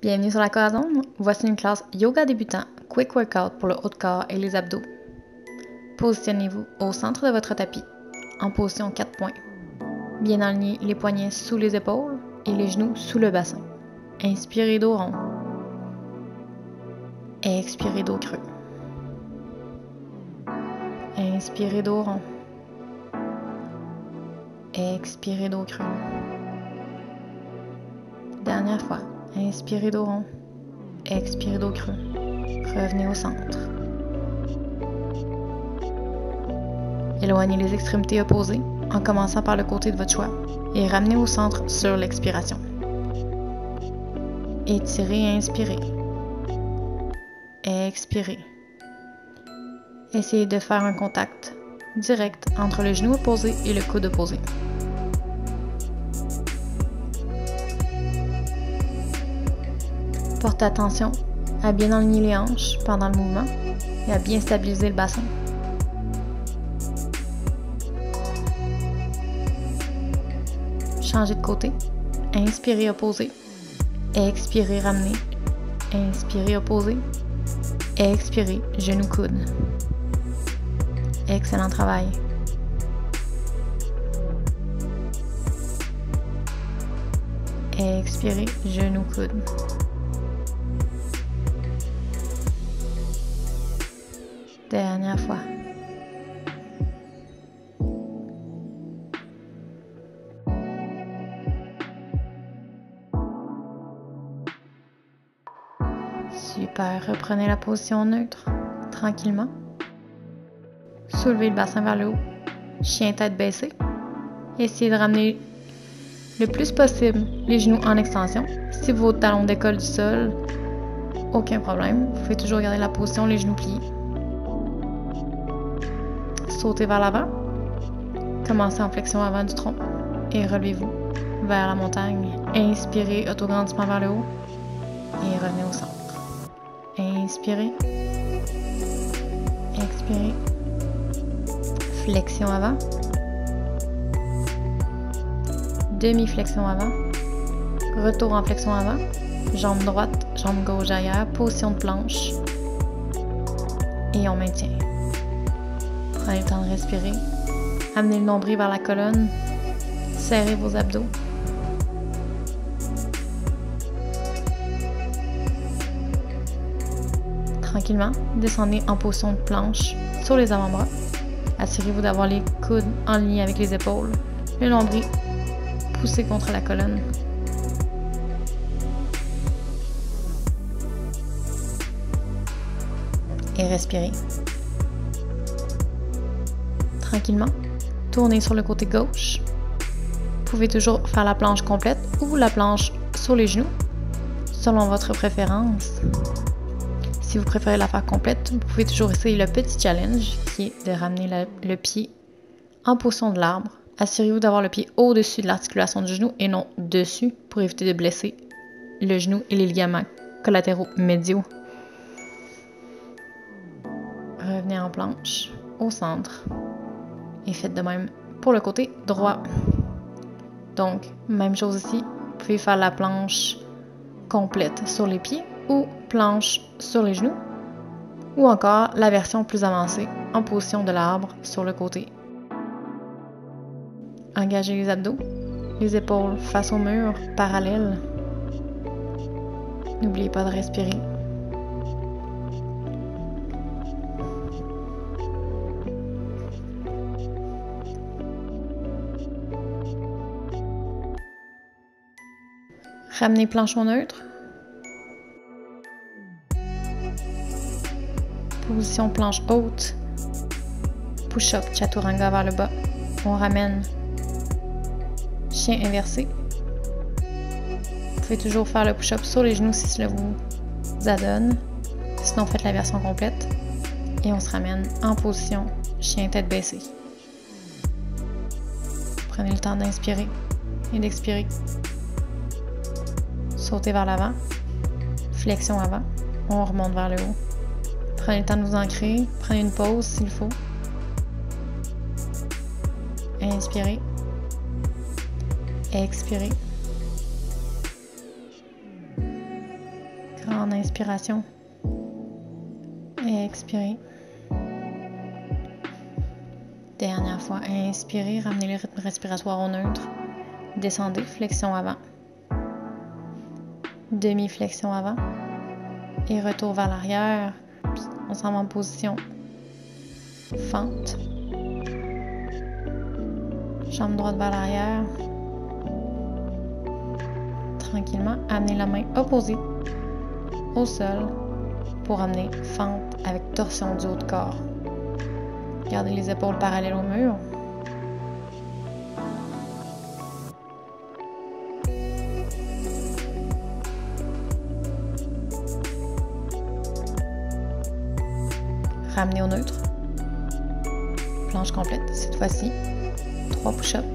Bienvenue sur la Corazon. Voici une classe yoga débutant, quick workout pour le haut de corps et les abdos. Positionnez-vous au centre de votre tapis, en position 4 points. Bien aligner les poignets sous les épaules et les genoux sous le bassin. Inspirez dos rond. Expirez dos creux. Inspirez dos rond. Expirez dos creux. Dernière fois. Inspirez dos rond. Expirez dos creux. Revenez au centre. Éloignez les extrémités opposées en commençant par le côté de votre choix et ramenez au centre sur l'expiration. Étirez et inspirez. Expirez. Essayez de faire un contact direct entre le genou opposé et le coude opposé. Portez attention à bien aligner les hanches pendant le mouvement et à bien stabiliser le bassin. Changez de côté. Inspirez, opposé. Expirez, ramenez. Inspirez, opposé. Expirez, genou coude. Excellent travail. Expirez, genou coude. Dernière fois. Super. Reprenez la position neutre, tranquillement. Soulevez le bassin vers le haut. Chien tête baissée. Essayez de ramener le plus possible les genoux en extension. Si vos talons décollent du sol, aucun problème. Vous pouvez toujours garder la position, les genoux pliés. Sautez vers l'avant. Commencez en flexion avant du tronc et relevez-vous vers la montagne. Inspirez, autograndissement vers le haut et revenez au centre. Inspirez. Expirez. Flexion avant. Demi-flexion avant. Retour en flexion avant. Jambe droite, jambe gauche derrière. Position de planche. Et on maintient. Prenez le temps de respirer. Amenez le nombril vers la colonne. Serrez vos abdos. Tranquillement, descendez en position de planche sur les avant-bras. Assurez-vous d'avoir les coudes en ligne avec les épaules. Le nombril poussé contre la colonne. Et respirez. Tranquillement, tournez sur le côté gauche. Vous pouvez toujours faire la planche complète ou la planche sur les genoux, selon votre préférence. Si vous préférez la faire complète, vous pouvez toujours essayer le petit challenge qui est de ramener le pied en position de l'arbre. Assurez-vous d'avoir le pied au-dessus de l'articulation du genou et non dessus pour éviter de blesser le genou et les ligaments collatéraux médiaux. Revenez en planche au centre et faites de même pour le côté droit. Donc, même chose ici, vous pouvez faire la planche complète sur les pieds ou planche sur les genoux, ou encore la version plus avancée en position de l'arbre sur le côté. Engagez les abdos, les épaules face au mur, parallèles. N'oubliez pas de respirer. Ramenez planche au neutre. Position planche haute. Push-up, chaturanga vers le bas. On ramène. Chien inversé. Vous pouvez toujours faire le push-up sur les genoux si cela vous adonne. Sinon, faites la version complète. Et on se ramène en position chien tête baissée. Prenez le temps d'inspirer et d'expirer. Sautez vers l'avant. Flexion avant. On remonte vers le haut. Prenez le temps de vous ancrer. Prenez une pause s'il faut. Inspirez. Expirez. Grande inspiration. Et expirez. Dernière fois, inspirez, ramenez le rythme respiratoire au neutre. Descendez, flexion avant. Demi-flexion avant. Et retour vers l'arrière. On s'en va en position fente. Jambe droite vers l'arrière. Tranquillement, amenez la main opposée au sol pour amener fente avec torsion du haut de corps. Gardez les épaules parallèles au mur. Ramenez au neutre. Planche complète. Cette fois-ci, 3 push-ups.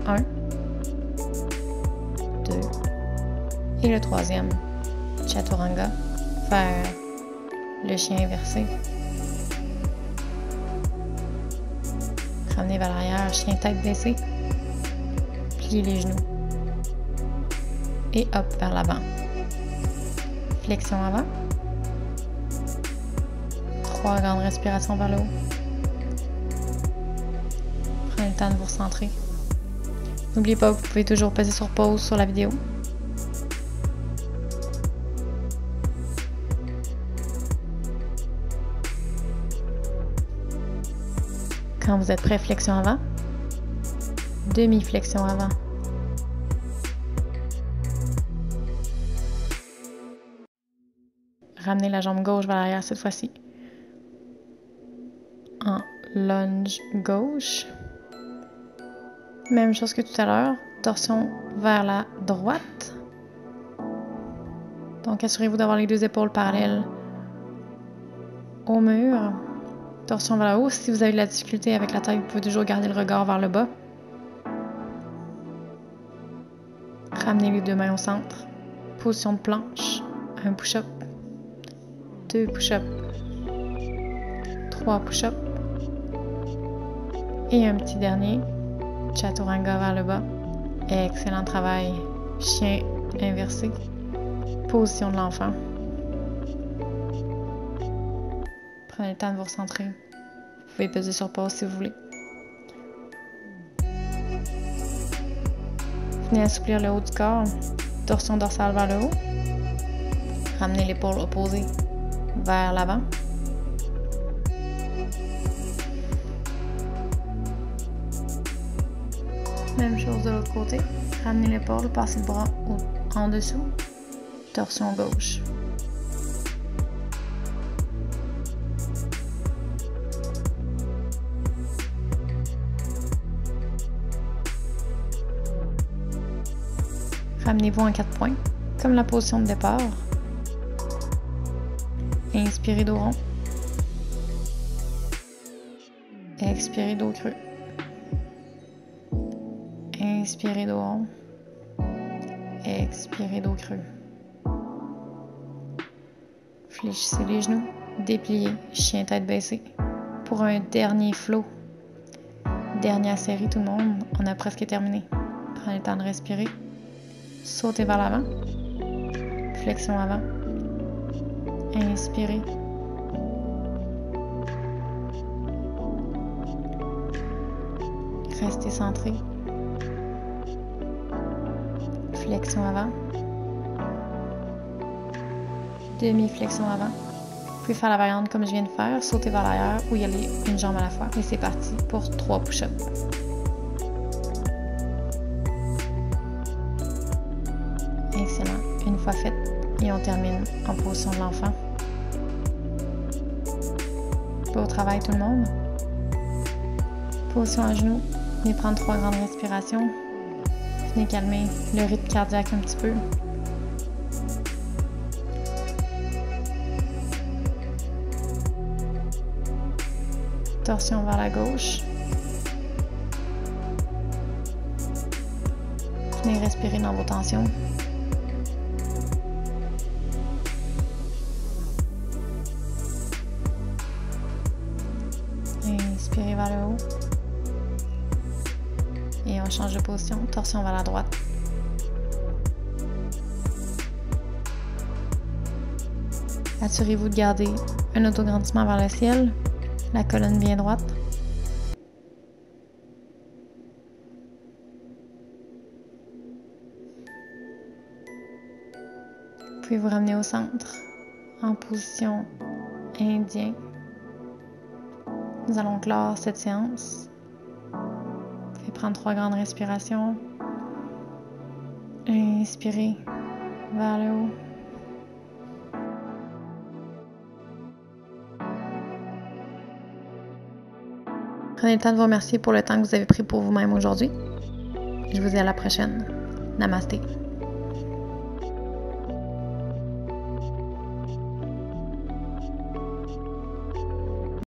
1, 2 et le troisième, chaturanga, vers le chien inversé. Ramenez vers l'arrière, chien tête baissée. Pliez les genoux. Et hop vers l'avant. Flexion avant. 3 grandes respirations vers le haut. Prenez le temps de vous recentrer. N'oubliez pas, vous pouvez toujours passer sur pause sur la vidéo. Quand vous êtes prêt, flexion avant. Demi-flexion avant. Ramenez la jambe gauche vers l'arrière cette fois-ci. En lunge gauche. Même chose que tout à l'heure. Torsion vers la droite. Donc, assurez-vous d'avoir les deux épaules parallèles au mur. Torsion vers le haut. Si vous avez de la difficulté avec la taille, vous pouvez toujours garder le regard vers le bas. Ramenez les deux mains au centre. Position de planche. Un push-up. 2 push-ups. 3 push-ups. Et un petit dernier. Chaturanga vers le bas. Excellent travail. Chien inversé. Position de l'enfant. Prenez le temps de vous recentrer. Vous pouvez peser sur pause si vous voulez. Venez assouplir le haut du corps. Torsion dorsale vers le haut. Ramenez l'épaule opposée vers l'avant. Même chose de l'autre côté. Ramenez l'épaule, passez le bras en dessous. Torsion gauche. Ramenez-vous en 4 points, comme la position de départ. Inspirez dos rond. Expirez dos creux. Inspirez dos rond. Expirez dos creux. Fléchissez les genoux. Dépliez, chien tête baissée. Pour un dernier flow. Dernière série tout le monde. On a presque terminé. Prenez le temps de respirer. Sautez vers l'avant. Flexion avant. Inspirez. Restez centré. Flexion avant. Demi-flexion avant. Vous pouvez faire la variante comme je viens de faire, sauter vers l'arrière ou y aller une jambe à la fois. Et c'est parti pour 3 push-ups. Excellent. Une fois fait, et on termine en position de l'enfant. Beau travail tout le monde. Position à genoux. Venez prendre 3 grandes respirations. Venez calmer le rythme cardiaque un petit peu. Torsion vers la gauche. Venez respirer dans vos tensions. Inspirez vers le haut. Et on change de position. Torsion vers la droite. Assurez-vous de garder un autograndissement vers le ciel, la colonne bien droite. Vous pouvez vous ramener au centre, en position indien. Nous allons clore cette séance. Vous pouvez prendre 3 grandes respirations. Inspirez vers le haut. Prenez le temps de vous remercier pour le temps que vous avez pris pour vous-même aujourd'hui. Je vous dis à la prochaine. Namasté.